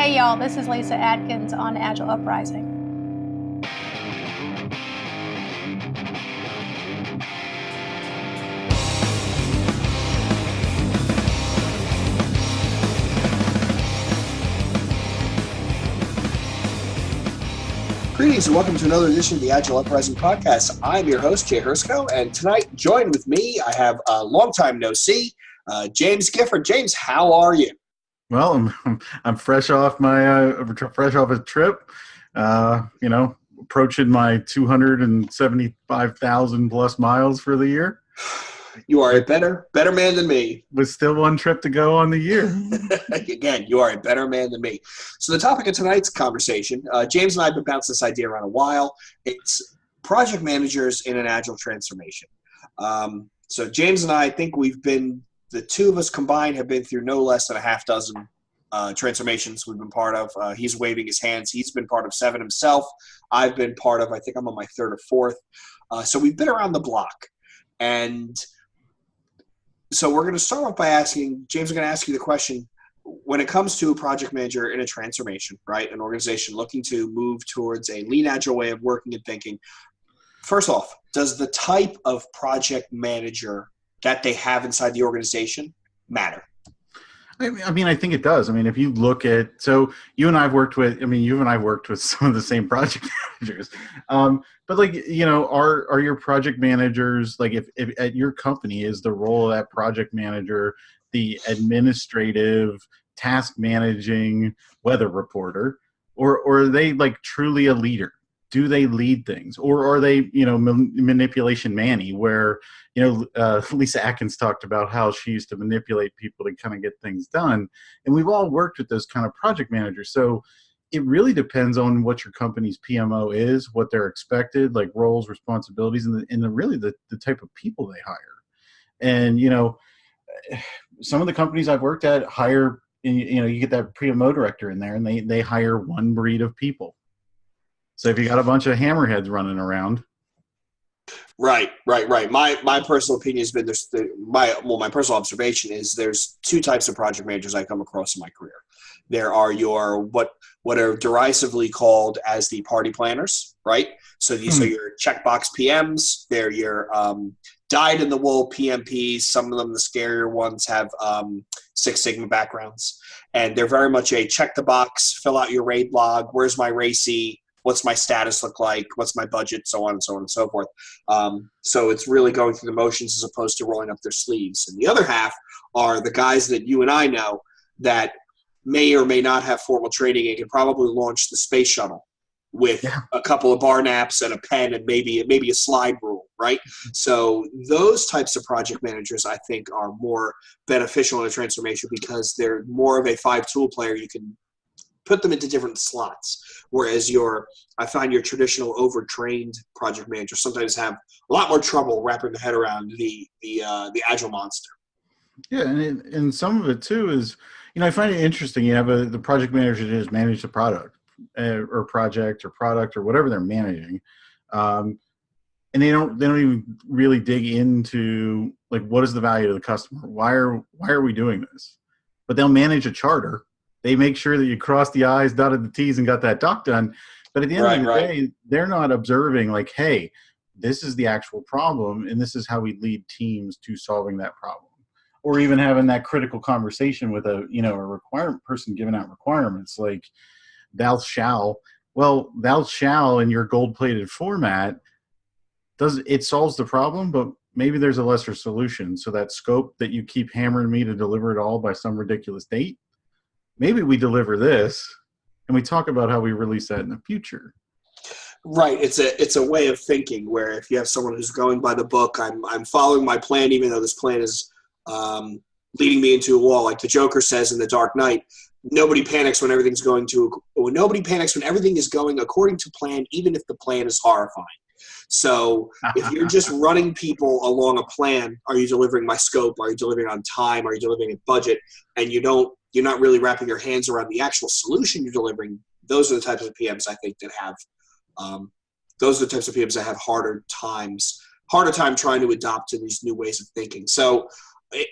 Hey y'all, this is Lisa Atkins on Agile Uprising. Greetings and welcome to another edition of the Agile Uprising podcast. I'm your host, Jay Hrcsko, and tonight, joined with me, I have a long time no see, James Gifford. James, how are you? Well, I'm fresh off a trip. Approaching my 275,000 plus miles for the year. You are a better man than me. With still one trip to go on the year. Again, you are a better man than me. So the topic of tonight's conversation, James and I have been bouncing this idea around a while. It's project managers in an Agile transformation. So James and I think the two of us combined have been through no less than a half dozen transformations we've been part of. He's waving his hands. He's been part of 7 himself. I've been part of, I think I'm on my 3rd or 4th. So we've been around the block. And so we're going to start off by asking, James, I'm going to ask you the question, when it comes to a project manager in a transformation, right, an organization looking to move towards a lean agile way of working and thinking, first off, does the type of project manager that they have inside the organization matter? I mean, I think it does. I mean, if you look at, so you and I've worked with some of the same project managers. But are your project managers, like if at your company is the role of that project manager, the administrative task managing weather reporter, or are they like truly a leader? Do they lead things, or are they, manipulation Manny, where, Lisa Atkins talked about how she used to manipulate people to kind of get things done. And we've all worked with those kind of project managers. So it really depends on what your company's PMO is, what they're expected, like roles, responsibilities, and the type of people they hire. And, some of the companies I've worked at hire, you get that PMO director in there and they hire one breed of people. So if you got a bunch of hammerheads running around. Right. My personal opinion has been my personal observation is there's 2 types of project managers I come across in my career. There are your what are derisively called as the party planners, right? So these are your checkbox PMs. They're your dyed-in-the-wool PMPs. Some of them, the scarier ones, have Six Sigma backgrounds. And they're very much a check the box, fill out your raid log, where's my RACI, what's my status look like, what's my budget, so on and so on and so forth. So it's really going through the motions as opposed to rolling up their sleeves. And the other half are the guys that you and I know that may or may not have formal training and can probably launch the space shuttle with a couple of bar naps and a pen and maybe a slide rule, right? So those types of project managers, I think, are more beneficial in a transformation because they're more of a 5-tool player. You can put them into different slots, whereas I find your traditional overtrained project managers sometimes have a lot more trouble wrapping their head around the agile monster. Yeah, and some of it too is, I find it interesting. You have the project manager just manage the product or project or product or whatever they're managing, and they don't even really dig into like what is the value to the customer? Why are we doing this? But they'll manage a charter. They make sure that you cross the I's, dotted the T's, and got that doc done. But at the end of the day, they're not observing like, hey, this is the actual problem, and this is how we lead teams to solving that problem. Or even having that critical conversation with a requirement person giving out requirements like thou shall. Well, thou shall in your gold-plated format it solves the problem, but maybe there's a lesser solution. So that scope that you keep hammering me to deliver it all by some ridiculous date, maybe we deliver this and we talk about how we release that in the future. Right. It's a way of thinking where if you have someone who's going by the book, I'm following my plan, even though this plan is leading me into a wall. Like the Joker says in The Dark Knight, nobody panics when everything is going according to plan, even if the plan is horrifying. So if you're just running people along a plan, are you delivering my scope? Are you delivering on time? Are you delivering a budget? And you're not really wrapping your hands around the actual solution you're delivering. Those are the types of PMs I think that have harder time trying to adopt to these new ways of thinking. So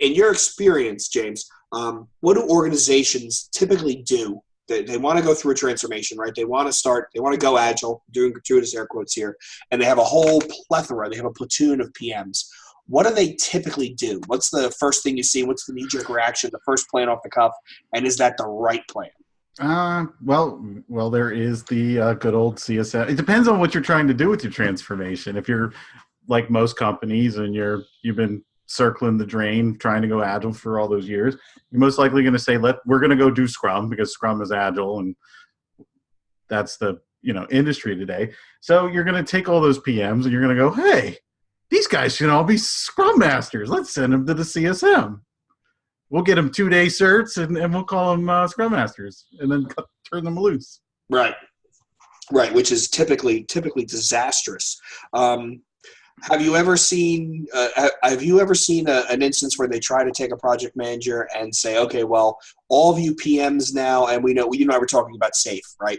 in your experience, James, what do organizations typically do they want to go through a transformation, right? They want to go agile, doing gratuitous air quotes here, and they have a whole plethora. They have a platoon of PMs. What do they typically do? What's the first thing you see? What's the knee-jerk reaction, the first plan off the cuff, and is that the right plan? Well, there is the good old CSM. It depends on what you're trying to do with your transformation. If you're like most companies and you've been circling the drain trying to go agile for all those years, you're most likely going to say, we're going to go do Scrum because Scrum is agile and that's the industry today. So you're going to take all those PMs and you're going to go, hey, these guys should all be Scrum Masters. Let's send them to the CSM. We'll get them 2-day certs and we'll call them Scrum Masters and then turn them loose. Right, which is typically disastrous. Have you ever seen an instance where they try to take a project manager and say, okay, well, all of you PMs now, and we know you and I were talking about SAFe, right?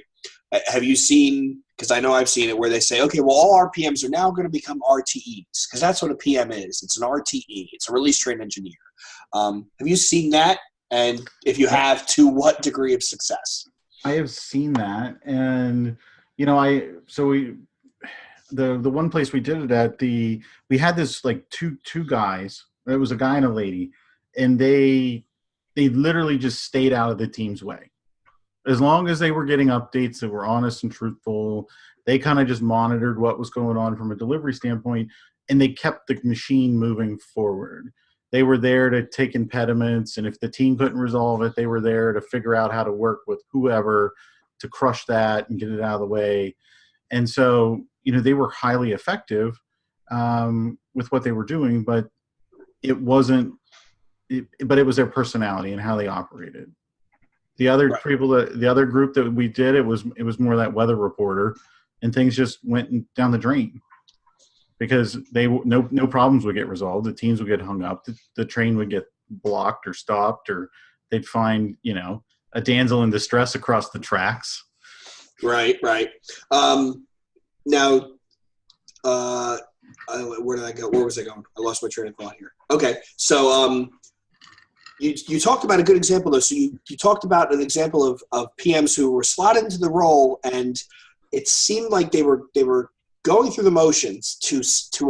Have you seen, because I know I've seen it, where they say, okay, well, all our PMs are now going to become RTEs, because that's what a PM is. It's an RTE. It's a release train engineer. Have you seen that? And if you have, to what degree of success? I have seen that. And, the one place we did it at, we had this like two guys. It was a guy and a lady, and they literally just stayed out of the team's way. As long as they were getting updates that were honest and truthful, they kind of just monitored what was going on from a delivery standpoint, and they kept the machine moving forward. They were there to take impediments, and if the team couldn't resolve it, they were there to figure out how to work with whoever to crush that and get it out of the way. And so, they were highly effective with what they were doing, but it wasn't. But it was their personality and how they operated. The other the other group that we did, it was more that weather reporter, and things just went down the drain because no problems would get resolved. The teams would get hung up. The train would get blocked or stopped, or they'd find a damsel in distress across the tracks. Right. Now, where did I go? Where was I going? I lost my train of thought here. Okay, so you talked about a good example, though. So you talked about an example of PMs who were slotted into the role, and it seemed like they were going through the motions to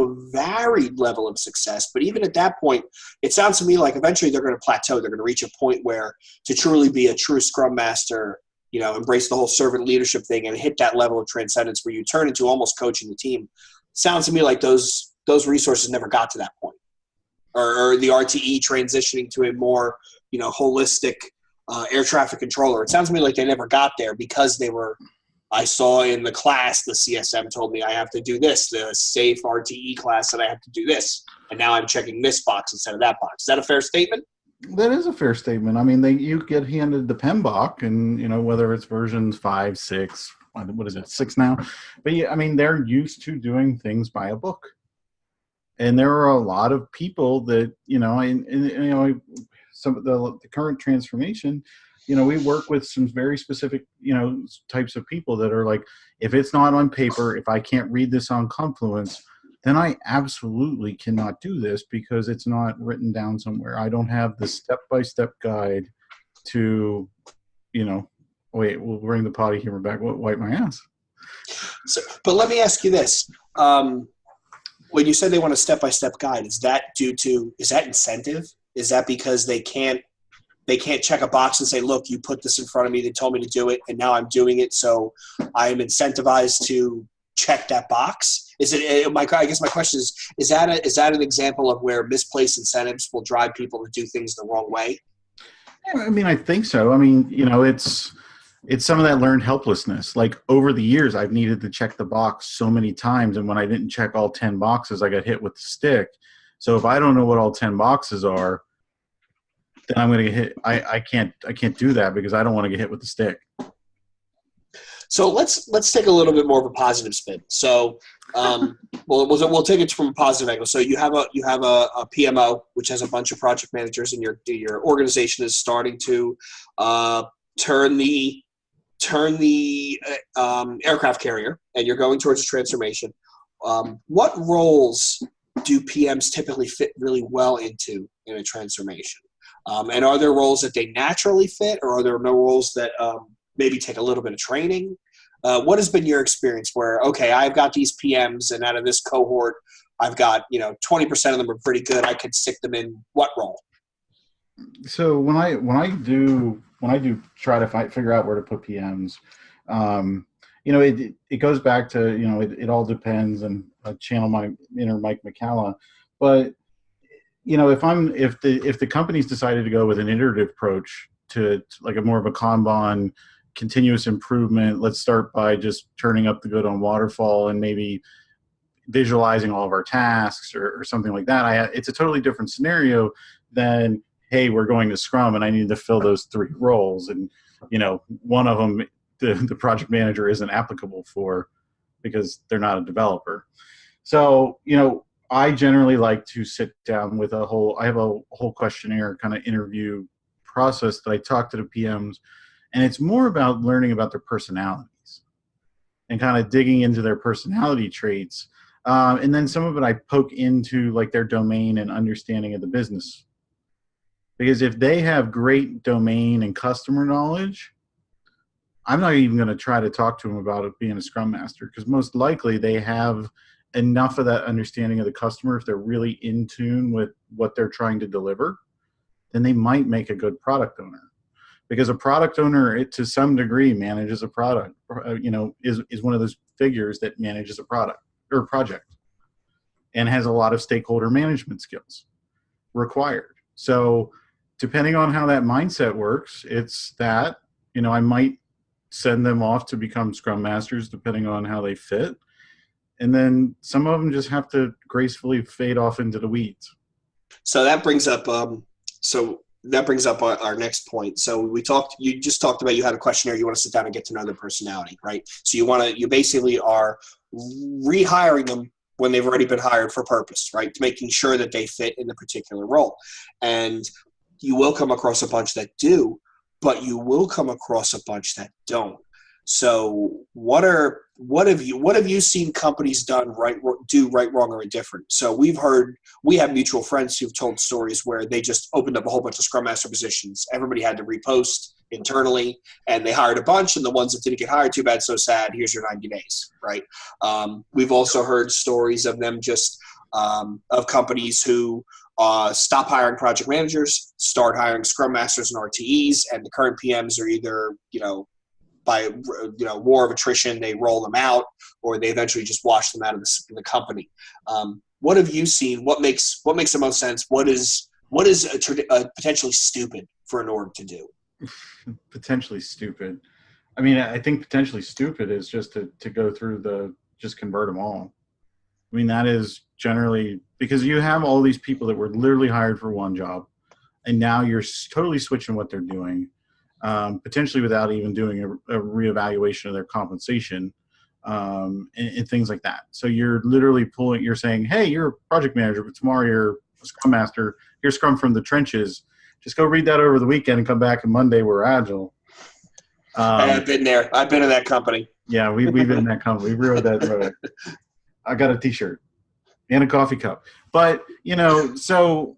a varied level of success. But even at that point, it sounds to me like eventually they're going to plateau. They're going to reach a point where to truly be a true Scrum Master, embrace the whole servant leadership thing and hit that level of transcendence where you turn into almost coaching the team. Sounds to me like those resources never got to that point, or the RTE transitioning to a more, holistic air traffic controller. It sounds to me like they never got there because I saw in the class, the CSM told me I have to do this, the SAFe RTE class that I have to do this. And now I'm checking this box instead of that box. Is that a fair statement? That is a fair statement. I mean, you get handed the PMBOK, and whether it's versions 5, 6, what is it, 6 now? But yeah, I mean, they're used to doing things by a book, and there are a lot of people that some of the current transformation. We work with some very specific types of people that are like, if it's not on paper, if I can't read this on Confluence, then I absolutely cannot do this because it's not written down somewhere. I don't have the step-by-step guide to, wait, we'll bring the potty humor back. Wipe my ass. So, but let me ask you this. When you said they want a step-by-step guide, is that incentive? Is that because they can't check a box and say, look, you put this in front of me, they told me to do it, and now I'm doing it, so I am incentivized to check that box? I guess my question is that an example of where misplaced incentives will drive people to do things the wrong way? I mean, I think so. I mean, it's some of that learned helplessness. Like over the years, I've needed to check the box so many times, and when I didn't check all 10 boxes, I got hit with the stick. So if I don't know what all 10 boxes are, then I'm going to get hit. I can't do that because I don't want to get hit with the stick. So let's take a little bit more of a positive spin. So we'll take it from a positive angle. So you have a PMO, which has a bunch of project managers, and your organization is starting to turn the aircraft carrier, and you're going towards a transformation. What roles do PMs typically fit really well into in a transformation? And are there roles that they naturally fit, or are there no roles that maybe take a little bit of training? What has been your experience where, okay, I've got these PMs and out of this cohort, I've got, 20% of them are pretty good. I could stick them in what role? So when I do try to figure out where to put PMs, it goes back to, it all depends, and I channel my inner Mike McCalla, but if the company's decided to go with an iterative approach to like a more of a Kanban, continuous improvement, let's start by just turning up the good on waterfall and maybe visualizing all of our tasks or something like that. It's a totally different scenario than, hey, we're going to Scrum and I need to fill those 3 roles. And, one of them, the project manager isn't applicable for because they're not a developer. So, I generally like to sit down with I have a whole questionnaire kind of interview process that I talk to the PMs, and it's more about learning about their personalities and kind of digging into their personality traits. And then some of it I poke into like their domain and understanding of the business. Because if they have great domain and customer knowledge, I'm not even going to try to talk to them about it being a Scrum Master, because most likely they have enough of that understanding of the customer. If they're really in tune with what they're trying to deliver, then they might make a good product owner. Because a product owner, to some degree, manages a product, is one of those figures that manages a product or project and has a lot of stakeholder management skills required. So depending on how that mindset works, it's that, I might send them off to become Scrum Masters depending on how they fit. And then some of them just have to gracefully fade off into the weeds. So that brings up our next point. So you just talked about, you had a questionnaire, you want to sit down and get to know their personality, right? So you basically are rehiring them when they've already been hired for purpose, right? Making sure that they fit in the particular role. And you will come across a bunch that do, but you will come across a bunch that don't. So what have you seen companies do right, wrong, or indifferent? So we have mutual friends who've told stories where they just opened up a whole bunch of Scrum Master positions. Everybody had to repost internally, and they hired a bunch, and the ones that didn't get hired, too bad, so sad, here's your 90 days, right? We've also heard stories of them of companies who stop hiring project managers, start hiring Scrum Masters and RTEs, and the current PMs are either, by war of attrition, they roll them out, or they eventually just wash them out of the company. What have you seen? What makes the most sense? What is potentially stupid for an org to do? Potentially stupid. I mean, I think potentially stupid is just to go through just convert them all. I mean, that is generally because you have all these people that were literally hired for one job, and now you're totally switching what they're doing. Potentially without even doing a reevaluation of their compensation and things like that. So you're literally you're saying, hey, you're a project manager, but tomorrow you're a Scrum Master. You're Scrum from the trenches. Just go read that over the weekend and come back, and Monday we're Agile. I've been there. I've been in that company. Yeah, we've been in that company. We rode that road. I got a T-shirt and a coffee cup. But, so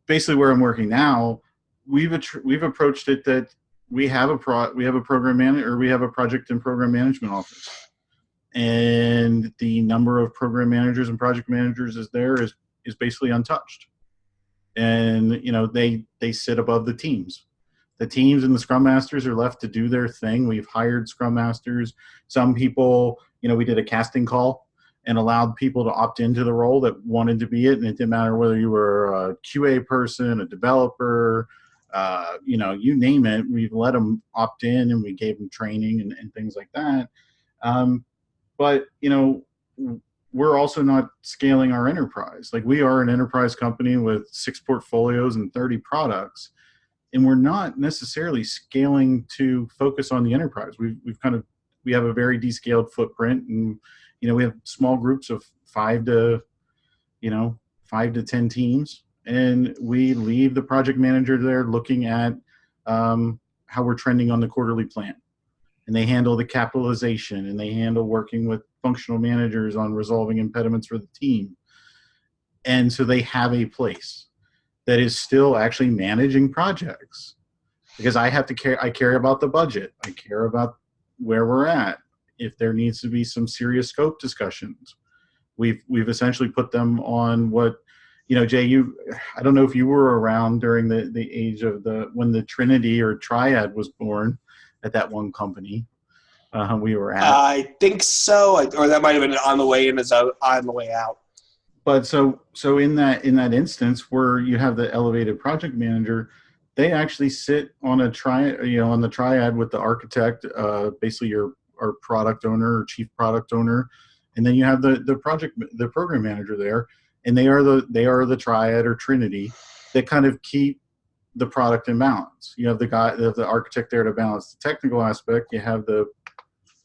basically where I'm working now, we've approached it that we have a program manager, or we have a project and program management office, and the number of program managers and project managers is basically untouched, and they sit above the teams. The teams and the Scrum Masters are left to do their thing. We've hired Scrum Masters. Some people, we did a casting call and allowed people to opt into the role that wanted to be it, and it didn't matter whether you were a QA person, a developer, you name it. We let them opt in, and we gave them training and things like that. But we're also not scaling our enterprise. Like, we are an enterprise company with 6 portfolios and 30 products, and we're not necessarily scaling to focus on the enterprise. We have a very descaled footprint, and we have small groups of 5 to 10 teams. And we leave the project manager there looking at how we're trending on the quarterly plan. And they handle the capitalization, and they handle working with functional managers on resolving impediments for the team. And so they have a place that is still actually managing projects. because I have to care. I care about the budget. I care about where we're at. If there needs to be some serious scope discussions, we've essentially put them on what, Jay, I don't know if you were around during the age of when the Trinity or Triad was born at that one company we were at. I think so, or that might have been on the way in as on the way out. But so in that instance where you have the elevated project manager, they actually sit on a on the triad with the architect, basically our product owner or chief product owner, and then you have the program manager there, and they are the triad or trinity that kind of keep the product in balance. You have the architect there to balance the technical aspect. You have the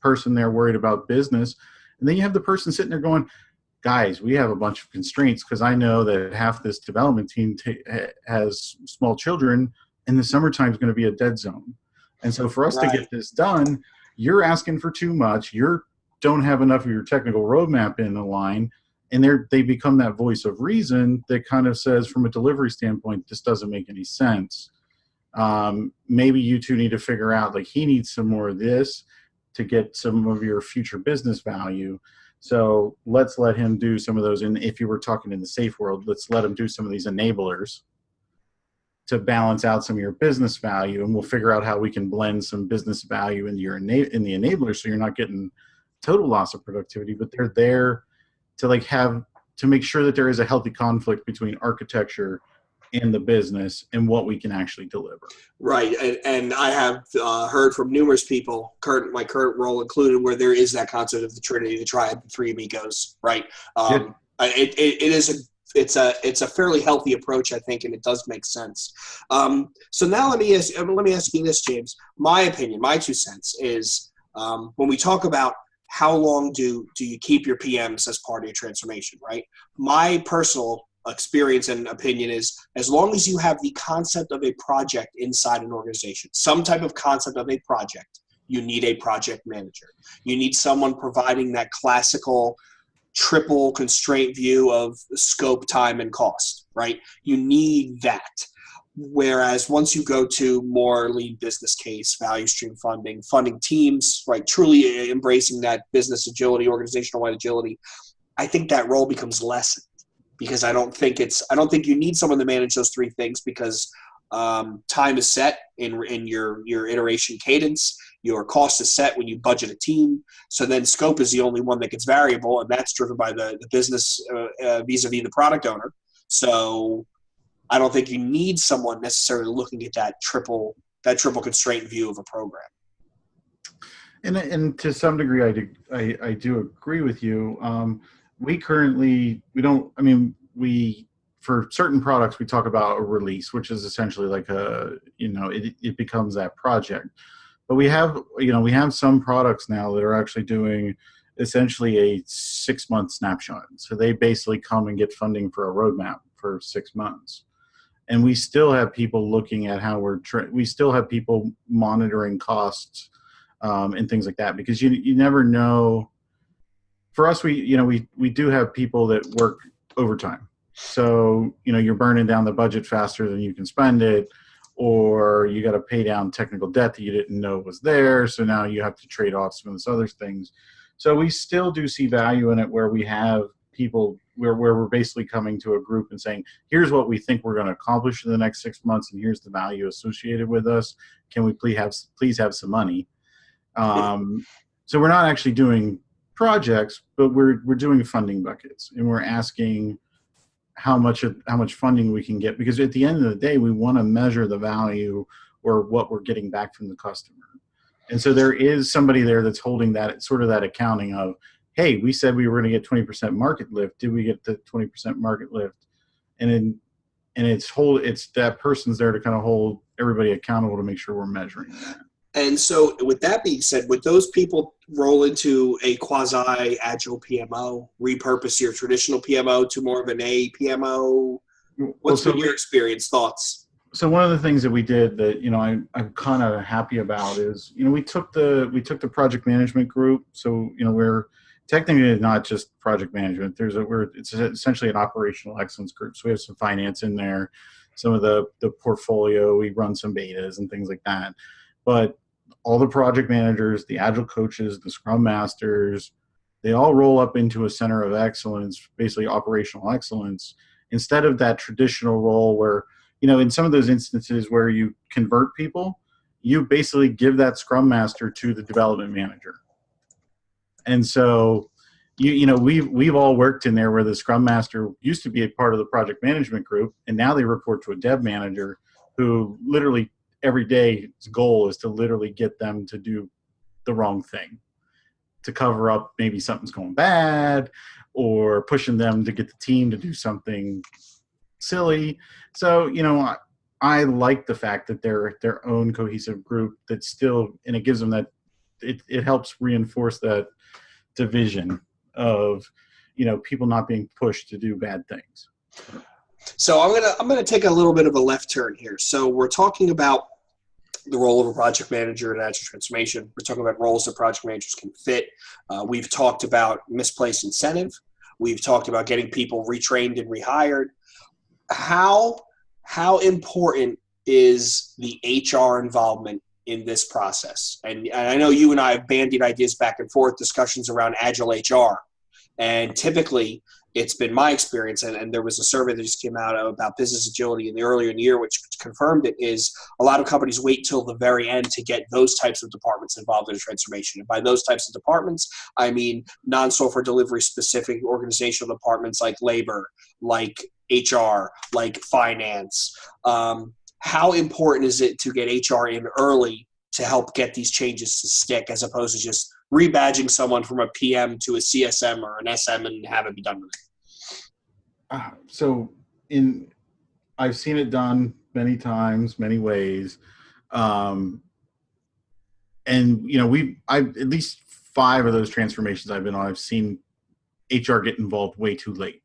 person there worried about business, and then you have the person sitting there going, guys, we have a bunch of constraints because I know that half this development team has small children, and the summertime is going to be a dead zone. And so for us to get this done, you're asking for too much. You don't have enough of your technical roadmap in the line, and they become that voice of reason that kind of says, from a delivery standpoint, this doesn't make any sense. Maybe you two need to figure out, like, he needs some more of this to get some of your future business value. So let's let him do some of those. And if you were talking in the safe world, let's let him do some of these enablers to balance out some of your business value. And we'll figure out how we can blend some business value into in the enablers, so you're not getting total loss of productivity, but they're there to to make sure that there is a healthy conflict between architecture and the business and what we can actually deliver. Right. And I have heard from numerous people, my current role included, where there is that concept of the Trinity, the Triad, the three amigos, right? It's a fairly healthy approach, I think, and it does make sense. So now let me ask you this, James. My opinion, my 2 cents is, when we talk about how long do you keep your PMs as part of your transformation, right? My personal experience and opinion is, as long as you have the concept of a project inside an organization, some type of concept of a project, you need a project manager. You need someone providing that classical triple constraint view of scope, time, and cost, right? You need that. Whereas once you go to more lean business case, value stream funding teams, right, truly embracing that business agility, organizational-wide agility, I think that role becomes lessened. Because I don't think you need someone to manage those three things, because time is set in your iteration cadence. Your cost is set when you budget a team. So then scope is the only one that gets variable, and that's driven by the business vis-a-vis the product owner. So I don't think you need someone necessarily looking at that triple constraint view of a program. And to some degree, I do agree with you. For certain products, we talk about a release, which is essentially like it becomes that project. But we have some products now that are actually doing essentially a 6-month snapshot. So they basically come and get funding for a roadmap for 6 months. And we still have people looking at how we still have people monitoring costs and things like that, because you never know. For us, we do have people that work overtime. So, you're burning down the budget faster than you can spend it, or you got to pay down technical debt that you didn't know was there. So now you have to trade off some of those other things. So we still do see value in it, where we have people where we're basically coming to a group and saying, here's what we think we're going to accomplish in the next 6 months, and here's the value associated with us. Can we please have some money? So we're not actually doing projects, but we're doing funding buckets, and we're asking how much funding we can get, because at the end of the day, we want to measure the value or what we're getting back from the customer. And so there is somebody there that's holding that sort of that accounting of, hey, we said we were going to get 20% market lift. Did we get the 20% market lift? And it's that person's there to kind of hold everybody accountable to make sure we're measuring that. And so with that being said, would those people roll into a quasi-agile PMO, repurpose your traditional PMO to more of an A PMO? What's been your experience, thoughts? So one of the things that we did that, I'm kind of happy about is, we took the project management group. So, we're technically not just project management. It's essentially an operational excellence group. So we have some finance in there, some of the portfolio. We run some betas and things like that. But all the project managers, the Agile coaches, the Scrum Masters, they all roll up into a center of excellence, basically operational excellence, instead of that traditional role where, in some of those instances where you convert people, you basically give that Scrum Master to the development manager. And so, we've all worked in there where the Scrum Master used to be a part of the project management group, and now they report to a dev manager who literally every day's goal is to literally get them to do the wrong thing, to cover up maybe something's going bad, or pushing them to get the team to do something silly. So, I like the fact that they're their own cohesive group that still, and it gives them that, it helps reinforce that division of, people not being pushed to do bad things. So I'm gonna take a little bit of a left turn here. So we're talking about the role of a project manager in Agile transformation. We're talking about roles that project managers can fit. We've talked about misplaced incentive. We've talked about getting people retrained and rehired. How important is the HR involvement in this process? And I know you and I have bandied ideas back and forth, discussions around Agile HR. And typically, it's been my experience, and there was a survey that just came out about business agility earlier in the year, which confirmed it, is a lot of companies wait till the very end to get those types of departments involved in a transformation. And by those types of departments, I mean non-software delivery specific organizational departments like labor, like HR, like finance. How important is it to get HR in early to help get these changes to stick, as opposed to just rebadging someone from a PM to a CSM or an SM and have it be done with it? I've seen it done many times, many ways. And, I've at least 5 of those transformations I've been on, I've seen HR get involved way too late.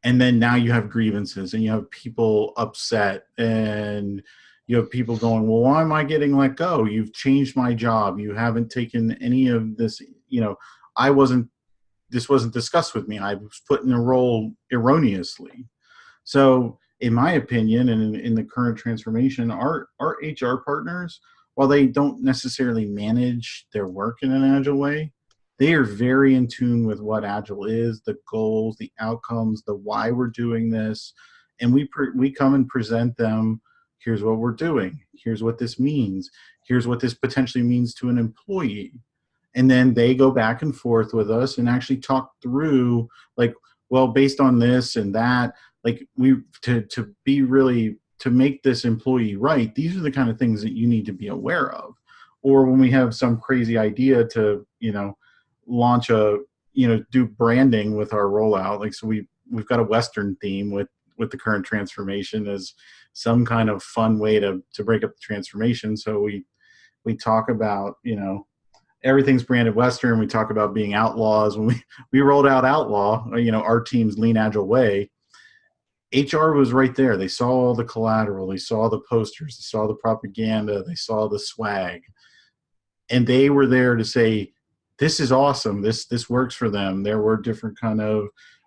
And then now you have grievances and you have people upset and you have people going, well, why am I getting let go? You've changed my job. You haven't taken any of this, this wasn't discussed with me. I was put in a role erroneously. So in my opinion, and in the current transformation, our HR partners, while they don't necessarily manage their work in an Agile way, they are very in tune with what Agile is, the goals, the outcomes, the why we're doing this. And we come and present them, here's what we're doing, here's what this means, here's what this potentially means to an employee. And then they go back and forth with us and actually talk through, like, well, based on this and that, like, to make this employee right, these are the kind of things that you need to be aware of. Or when we have some crazy idea to, launch do branding with our rollout. Like, so we've got a Western theme with the current transformation as some kind of fun way to break up the transformation. So we talk about, everything's branded Western. We talk about being outlaws. When we rolled out Outlaw, our team's lean Agile way, HR was right there. They saw all the collateral. They saw the posters. They saw the propaganda. They saw the swag. And they were there to say, this is awesome. This works for them. There were different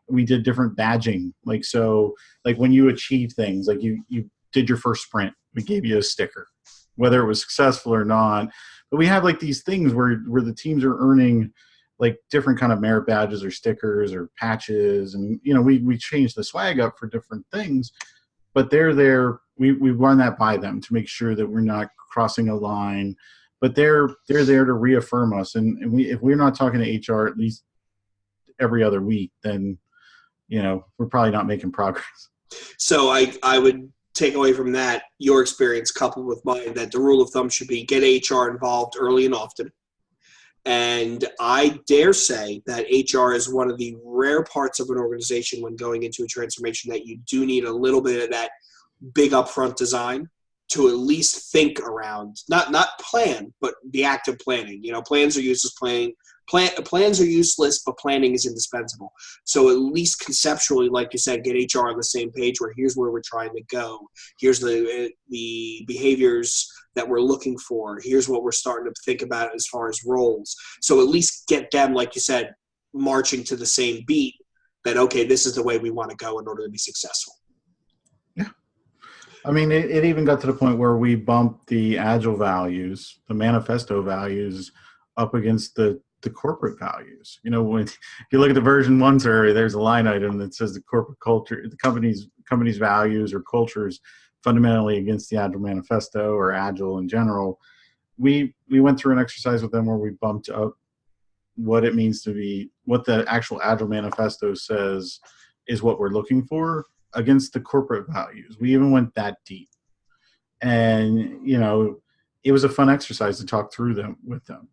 we did different badging. Like, so like when you achieve things, like you did your first sprint, we gave you a sticker, whether it was successful or not. But we have like these things where the teams are earning like different kind of merit badges or stickers or patches. And, we change the swag up for different things, but they're there. We run that by them to make sure that we're not crossing a line, but they're there to reaffirm us. And if we're not talking to HR at least every other week, then, we're probably not making progress. So I would take away from that your experience coupled with mine that the rule of thumb should be get HR involved early and often. And I dare say that HR is one of the rare parts of an organization when going into a transformation that you do need a little bit of that big upfront design to at least think around, not plan, but the active planning. Plans are useless. Plans are useless, but planning is indispensable. So at least conceptually, like you said, get HR on the same page where here's where we're trying to go. Here's the behaviors that we're looking for. Here's what we're starting to think about as far as roles. So at least get them, like you said, marching to the same beat that, okay, this is the way we want to go in order to be successful. Yeah, I mean, it even got to the point where we bumped the Agile values, the manifesto values, up against the corporate values. You know, when if you look at the version 1 survey, there's a line item that says the corporate culture, the company's values or cultures fundamentally against the Agile manifesto or Agile in general. We went through an exercise with them where we bumped up what it means to be, what the actual Agile manifesto says is what we're looking for against the corporate values. We even went that deep. And, you know, it was a fun exercise to talk through them with them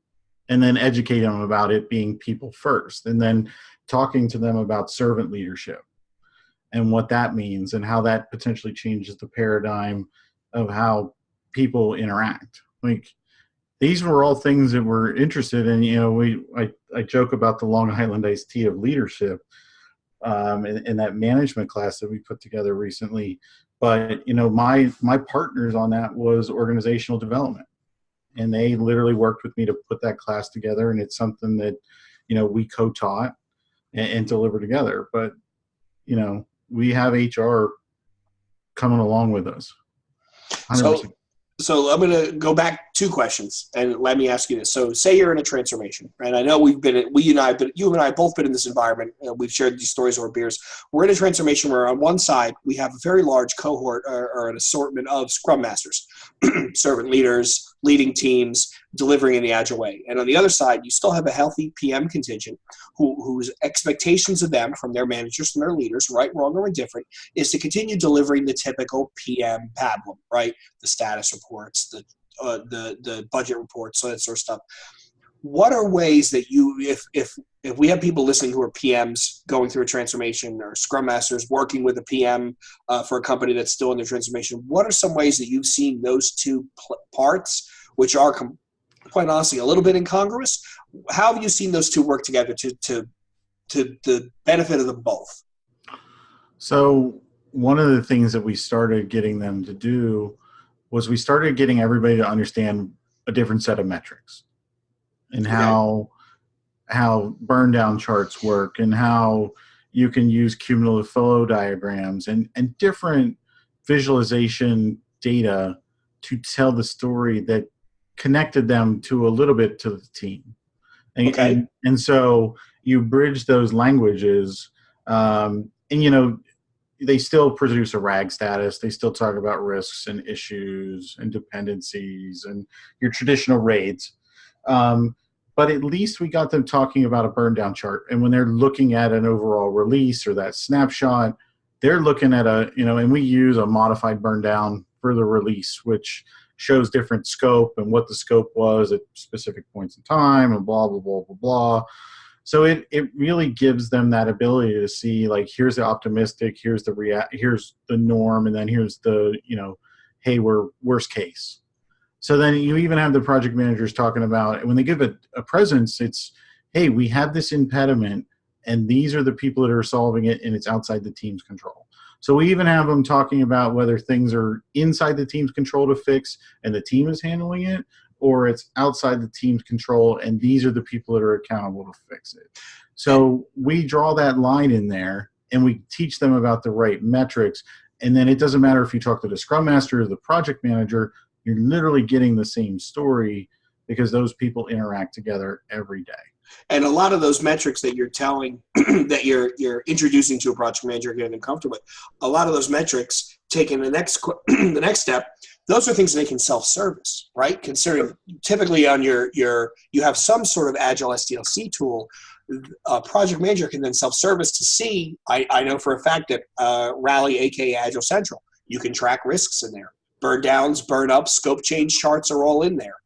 and then educate them about it being people first, and then talking to them about servant leadership and what that means and how that potentially changes the paradigm of how people interact. Like, these were all things that we're interested in. You know, I joke about the Long Island iced tea of leadership in that management class that we put together recently. But, you know, my partners on that was organizational development. And they literally worked with me to put that class together. And it's something that, you know, we co-taught and deliver together. But, you know, we have HR coming along with us. 100%. So I'm going to go back 2 questions, and let me ask you this. So say you're in a transformation, and I know you and I both been in this environment. We've shared these stories over beers. We're in a transformation where on one side, we have a very large cohort or an assortment of Scrum Masters, servant leaders, leading teams, delivering in the Agile way. And on the other side, you still have a healthy PM contingent whose expectations of them from their managers, from their leaders, right, wrong, or indifferent, is to continue delivering the typical PM pablum, right? The status reports, the budget reports, so that sort of stuff. What are ways that you, if we have people listening who are PMs going through a transformation, or Scrum Masters working with a PM for a company that's still in their transformation, what are some ways that you've seen those 2 parts, which are quite honestly a little bit incongruous? How have you seen those 2 work together to the benefit of them both? So one of the things that we started getting them to do was we started getting everybody to understand a different set of metrics and how burn down charts work and how you can use cumulative flow diagrams and different visualization data to tell the story that connected them to a little bit to the team. And so you bridge those languages, and, you know, they still produce a RAG status. They still talk about risks and issues and dependencies and your traditional raids. But at least we got them talking about a burn down chart. And when they're looking at an overall release or that snapshot, they're looking at and we use a modified burn down for the release, which shows different scope and what the scope was at specific points in time and blah, blah, blah, blah, blah. So it really gives them that ability to see, like, here's the optimistic, here's the norm, and then here's the, you know, hey, we're worst case. So then you even have the project managers talking about, when they give a presence, it's, hey, we have this impediment, and these are the people that are solving it, and it's outside the team's control. So we even have them talking about whether things are inside the team's control to fix, and the team is handling it, or it's outside the team's control, and these are the people that are accountable to fix it. So we draw that line in there, and we teach them about the right metrics, and then it doesn't matter if you talk to the Scrum Master or the project manager, you're literally getting the same story because those people interact together every day. And a lot of those metrics that you're telling, that you're introducing to a project manager, getting them comfortable with, a lot of those metrics, taking the next step, those are things they can self-service, right? Considering typically on you have some sort of Agile SDLC tool, a project manager can then self-service to see, I know for a fact that Rally, aka Agile Central, you can track risks in there. Burn downs, burn ups, scope change charts are all in there.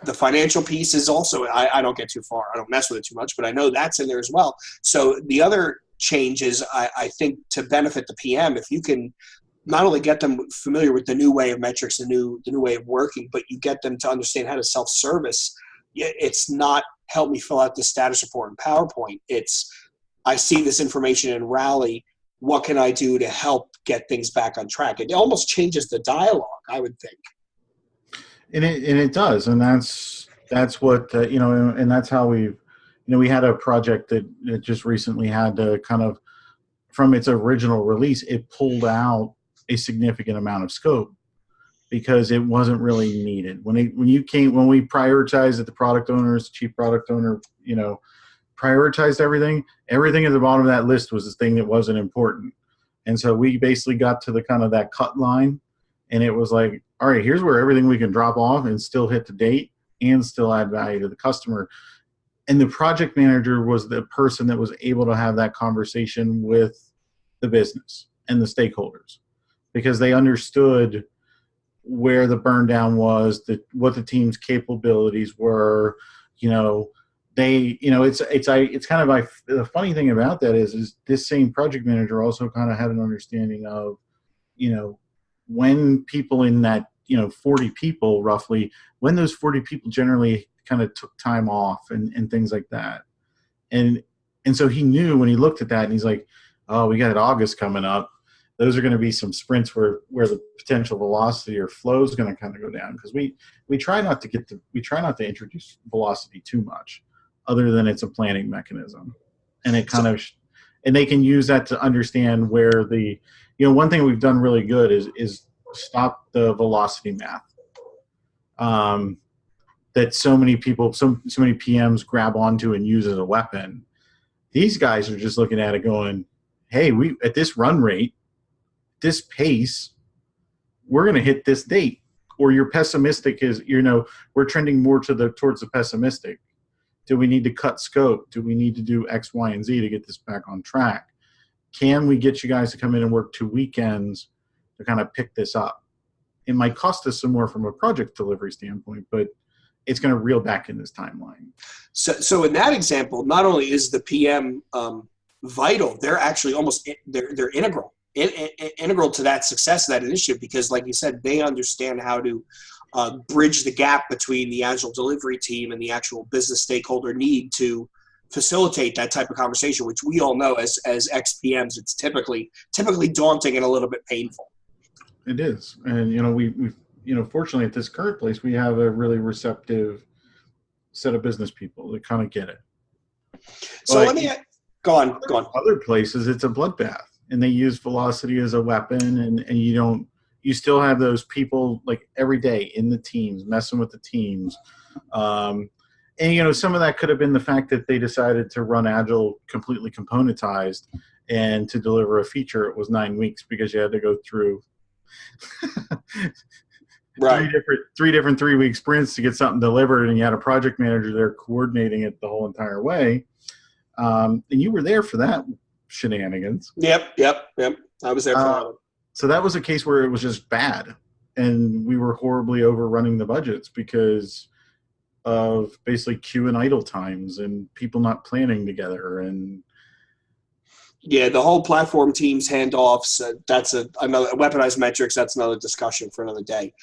The financial piece is also, I don't get too far. I don't mess with it too much, but I know that's in there as well. So the other change is, I think, to benefit the PM, if you can not only get them familiar with the new way of metrics, the new way of working, but you get them to understand how to self-service. It's not help me fill out the status report in PowerPoint. It's, I see this information in Rally. What can I do to help get things back on track? It almost changes the dialogue, I would think. And it does, and that's what and that's how we had a project that just recently had to kind of, from its original release, it pulled out a significant amount of scope because it wasn't really needed. When we prioritized it, the product owners, chief product owner, prioritized everything at the bottom of that list was the thing that wasn't important. And so we basically got to the kind of that cut line, and it was like, all right, here's where everything we can drop off and still hit the date and still add value to the customer. And the project manager was the person that was able to have that conversation with the business and the stakeholders, because they understood where the burn down was, what the team's capabilities were. It's kind of like the funny thing about that is this same project manager also kind of had an understanding of, when people in that 40 people roughly, when those 40 people generally kind of took time off and things like that. And so he knew when he looked at that, and he's like, oh, we got August coming up. Those are going to be some sprints where the potential velocity or flow is going to kind of go down, because we try not to introduce velocity too much, other than it's a planning mechanism, and it kind of and they can use that to understand where one thing we've done really good is stop the velocity math. That so many people, so many PMs grab onto and use as a weapon. These guys are just looking at it going, hey, we at this run rate, this pace, we're going to hit this date. Or you're pessimistic we're trending more towards the pessimistic. Do we need to cut scope? Do we need to do X, Y, and Z to get this back on track? Can we get you guys to come in and work 2 weekends to kind of pick this up? It might cost us some more from a project delivery standpoint, but it's going to reel back in this timeline. So in that example, not only is the PM vital, they're actually they're integral to that success of that initiative, because like you said, they understand how to bridge the gap between the Agile delivery team and the actual business stakeholder need to facilitate that type of conversation, which we all know as ex-PMs, it's typically daunting and a little bit painful. It is. And, we've fortunately at this current place, we have a really receptive set of business people that kind of get it. So let me go on. Other places, it's a bloodbath, and they use velocity as a weapon, and you still have those people like every day in the teams, messing with the teams. And some of that could have been the fact that they decided to run Agile completely componentized, and to deliver a feature, it was 9 weeks because you had to go through right. three different 3-week sprints to get something delivered, and you had a project manager there coordinating it the whole entire way. And you were there for that shenanigans. Yep. I was there for that one. So that was a case where it was just bad, and we were horribly overrunning the budgets because of basically queue and idle times and people not planning together. And yeah, the whole platform teams handoffs, that's another weaponized metrics. That's another discussion for another day.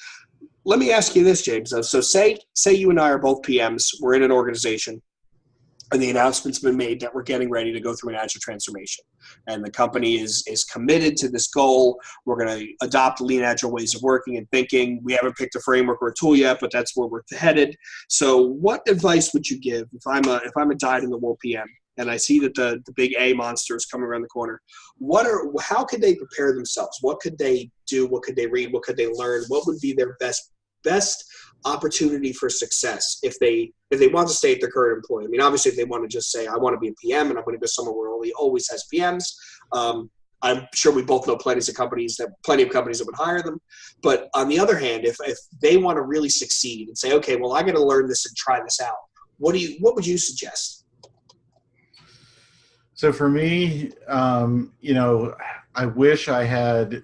Let me ask you this, James. So say you and I are both PMs. We're in an organization, and the announcement's been made that we're getting ready to go through an Agile transformation. And the company is committed to this goal. We're going to adopt lean Agile ways of working and thinking. We haven't picked a framework or a tool yet, but that's where we're headed. So what advice would you give if I'm a dyed-in-the-wool PM and I see that the big A monster is coming around the corner? How could they prepare themselves? What could they do? What could they read? What could they learn? What would be their best opportunity for success if they want to stay at their current employer? I mean, obviously, if they want to just say, I want to be a PM and I'm going to go somewhere where only always has PMs, I'm sure we both know plenty of companies that would hire them. But on the other hand, if they want to really succeed and say, okay, well, I got to learn this and try this out, what would you suggest? So for me, I wish I had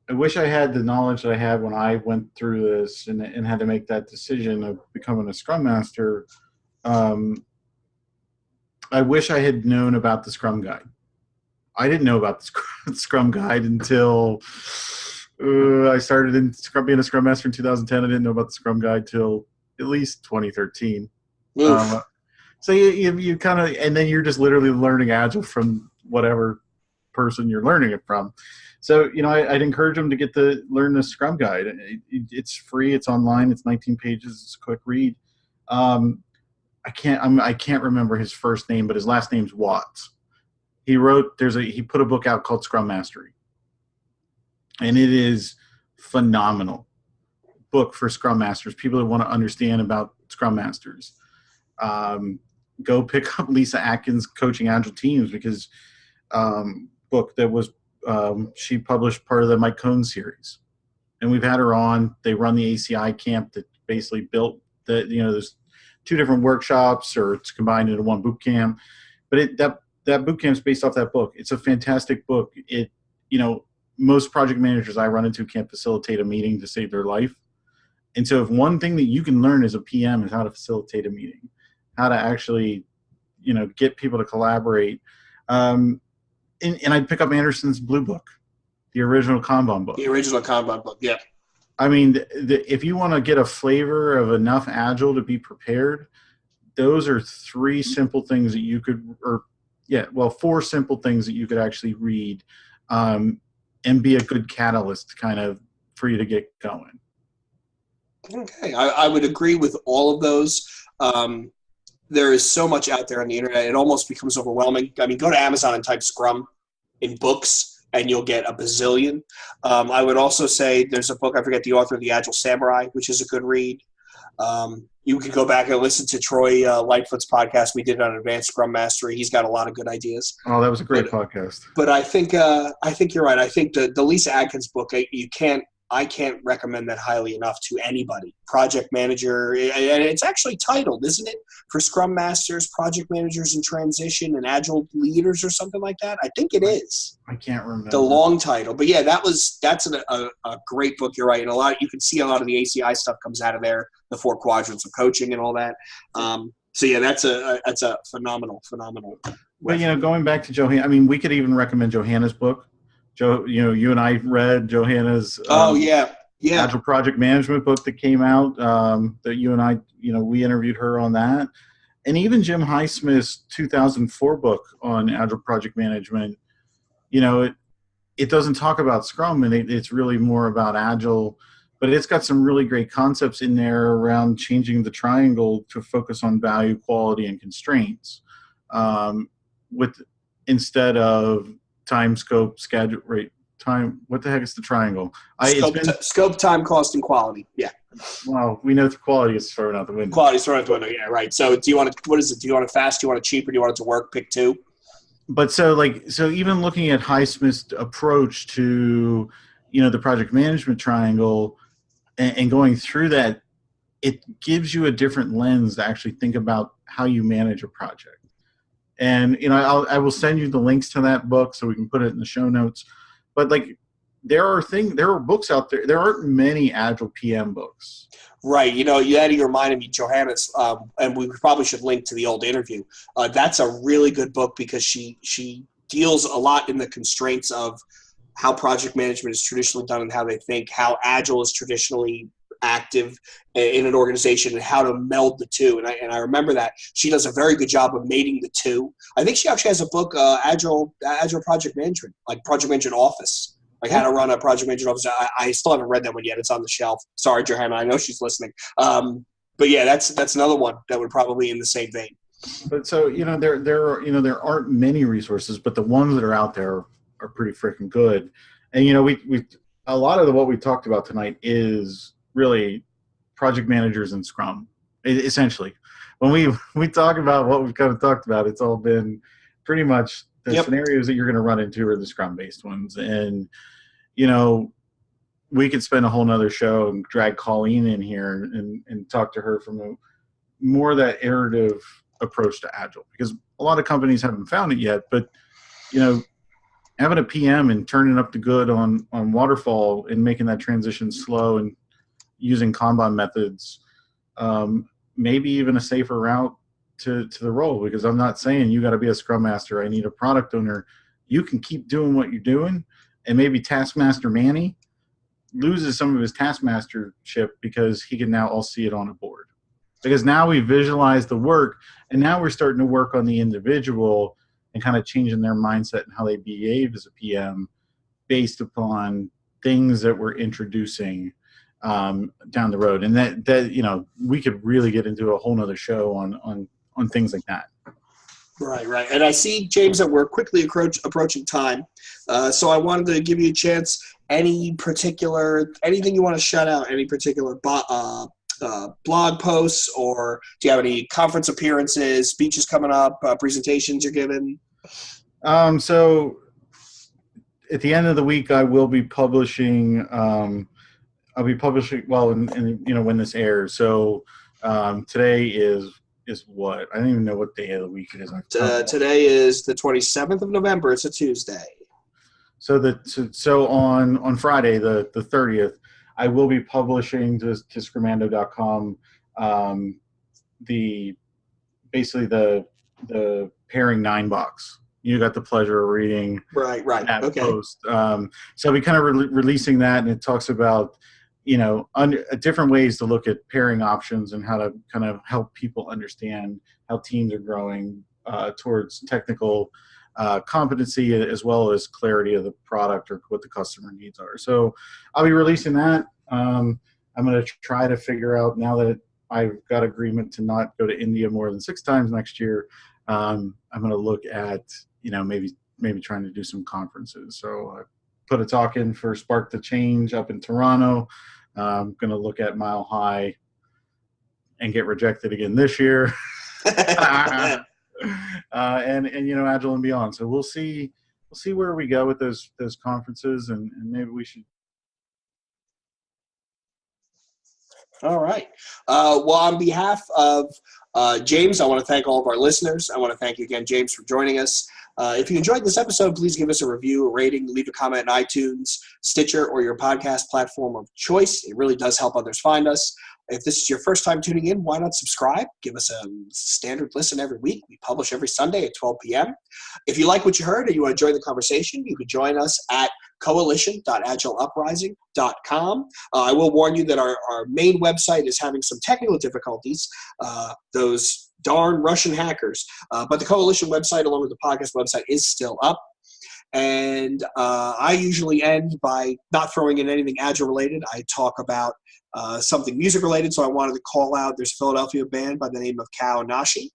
the knowledge that I had when I went through this and had to make that decision of becoming a Scrum Master. I wish I had known about the Scrum Guide. I didn't know about the Scrum Guide until I started being a Scrum Master in 2010. I didn't know about the Scrum Guide till at least 2013. So you kind of, and then you're just literally learning Agile from whatever person you're learning it from. So, I'd encourage them to learn the Scrum Guide. It's free. It's online. It's 19 pages. It's a quick read. I can't remember his first name, but his last name's Watts. He put a book out called Scrum Mastery. and it is phenomenal book for Scrum Masters, people that want to understand about Scrum Masters. Go pick up Lisa Atkins' Coaching Agile Teams, because book that was she published part of the Mike Cohn series, and we've had her on. They run the ACI camp that basically built the, there's 2 different workshops, or it's combined into one boot camp, but that boot camp is based off that book. It's a fantastic book. Most project managers I run into can't facilitate a meeting to save their life. And so if one thing that you can learn as a PM is how to facilitate a meeting, how to actually, get people to collaborate. And I'd pick up Anderson's Blue Book, the original Kanban book. The original Kanban book, yeah. I mean, if you want to get a flavor of enough Agile to be prepared, those are 3 simple things that you could, 4 simple things that you could actually read, and be a good catalyst kind of for you to get going. Okay, I would agree with all of those. There is so much out there on the internet, it almost becomes overwhelming. I mean, go to Amazon and type Scrum in books, and you'll get a bazillion. I would also say there's a book, I forget the author, The Agile Samurai, which is a good read. You can go back and listen to Troy Lightfoot's podcast. We did on Advanced Scrum Mastery. He's got a lot of good ideas. Oh, that was a great podcast. But I think you're right. I think the Lisa Atkins book, I can't recommend that highly enough to anybody. Project manager, and it's actually titled, isn't it, for Scrum Masters, Project Managers in Transition, and Agile Leaders or something like that? I think it is. I can't remember the long title, but yeah, that's a great book. You're right, and you can see a lot of the ACI stuff comes out of there, the 4 quadrants of coaching and all that. So yeah, that's a phenomenal. But going back to Johanna, I mean, we could even recommend Johanna's book. You and I read Johanna's Agile Project Management book that came out, that you and I, we interviewed her on that. And even Jim Highsmith's 2004 book on Agile Project Management, it doesn't talk about Scrum, and it's really more about Agile, but it's got some really great concepts in there around changing the triangle to focus on value, quality, and constraints, instead of time, scope, schedule, rate, time. What the heck is the triangle? Scope, time, cost, and quality. Yeah. Well, we know the quality is thrown out the window. Quality's thrown out the window. Yeah, right. So, what is it? Do you want it fast? Do you want it cheap? Or do you want it to work? Pick 2. But so even looking at Highsmith's approach to, the project management triangle and going through that, it gives you a different lens to actually think about how you manage a project. And I will send you the links to that book so we can put it in the show notes. But there are books out there. There aren't many Agile PM books. Right. You reminded me, Johanna's, and we probably should link to the old interview. That's a really good book because she deals a lot in the constraints of how project management is traditionally done and how they think, how Agile is traditionally active in an organization, and how to meld the 2. And I remember that she does a very good job of mating the 2. I think she actually has a book, Agile Project Management, like Project Management Office, like how to run a project management office. I still haven't read that one yet. It's on the shelf. Sorry, Johanna. I know she's listening. But yeah, that's another one that would probably in the same vein. But so there aren't many resources, but the ones that are out there are pretty freaking good. And we a lot of what we talked about tonight is really project managers in Scrum, essentially. When we talk about what we've kind of talked about, it's all been pretty much the scenarios that you're going to run into are the Scrum-based ones. And, we could spend a whole nother show and drag Colleen in here and talk to her from more of that iterative approach to Agile, because a lot of companies haven't found it yet. But, having a PM and turning up the good on waterfall and making that transition slow and using Kanban methods, maybe even a safer route to the role, because I'm not saying you got to be a Scrum Master. I need a product owner. You can keep doing what you're doing, and maybe Taskmaster Manny loses some of his taskmastership because he can now all see it on a board. Because now we visualize the work, and now we're starting to work on the individual and kind of changing their mindset and how they behave as a PM based upon things that we're introducing down the road. And that we could really get into a whole nother show on things like that. Right, right. And I see, James, that we're quickly approaching time. So I wanted to give you a chance. Anything you want to shout out, any particular blog posts, or do you have any conference appearances, speeches coming up, presentations you're giving? So at the end of the week, I will be publishing. Well, when this airs. So today is what? I don't even know what day of the week it is. Today is the 27th of November. It's a Tuesday. So on Friday, the 30th, I will be publishing to scrumando.com basically the pairing 9 box. You got the pleasure of reading right that okay post. So I'll be kind of releasing that, and it talks about different ways to look at pairing options and how to kind of help people understand how teams are growing towards technical competency as well as clarity of the product or what the customer needs are. So I'll be releasing that. I'm going to try to figure out, now that I've got agreement to not go to India more than 6 times next year, I'm going to look at maybe trying to do some conferences. So I put a talk in for Spark the Change up in Toronto. I'm going to look at Mile High and get rejected again this year. and Agile and Beyond. So we'll see where we go with those conferences, and maybe we should. All right. Well, on behalf of James, I want to thank all of our listeners. I want to thank you again, James, for joining us. If you enjoyed this episode, please give us a review, a rating, leave a comment on iTunes, Stitcher, or your podcast platform of choice. It really does help others find us. If this is your first time tuning in, why not subscribe? Give us a standard listen every week. We publish every Sunday at 12 p.m. If you like what you heard and you want to join the conversation, you can join us at coalition.agileuprising.com. I will warn you that our main website is having some technical difficulties. Those darn Russian hackers. But the Coalition website, along with the podcast website, is still up. And I usually end by not throwing in anything Agile related. I talk about something music related. So I wanted to call out, there's a Philadelphia band by the name of Kao Nashi,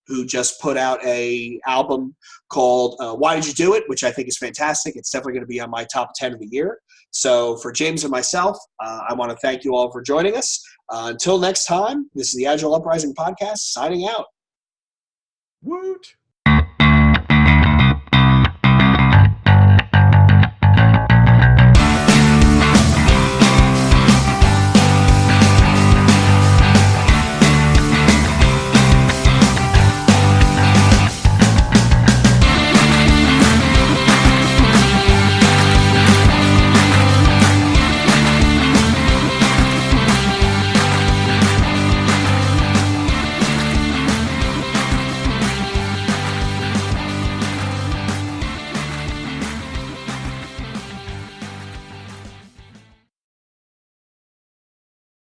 who just put out a album called Why Did You Do It?, which I think is fantastic. It's definitely going to be on my top 10 of the year. So for James and myself, I want to thank you all for joining us. Until next time, this is the Agile Uprising Podcast, signing out. Woot!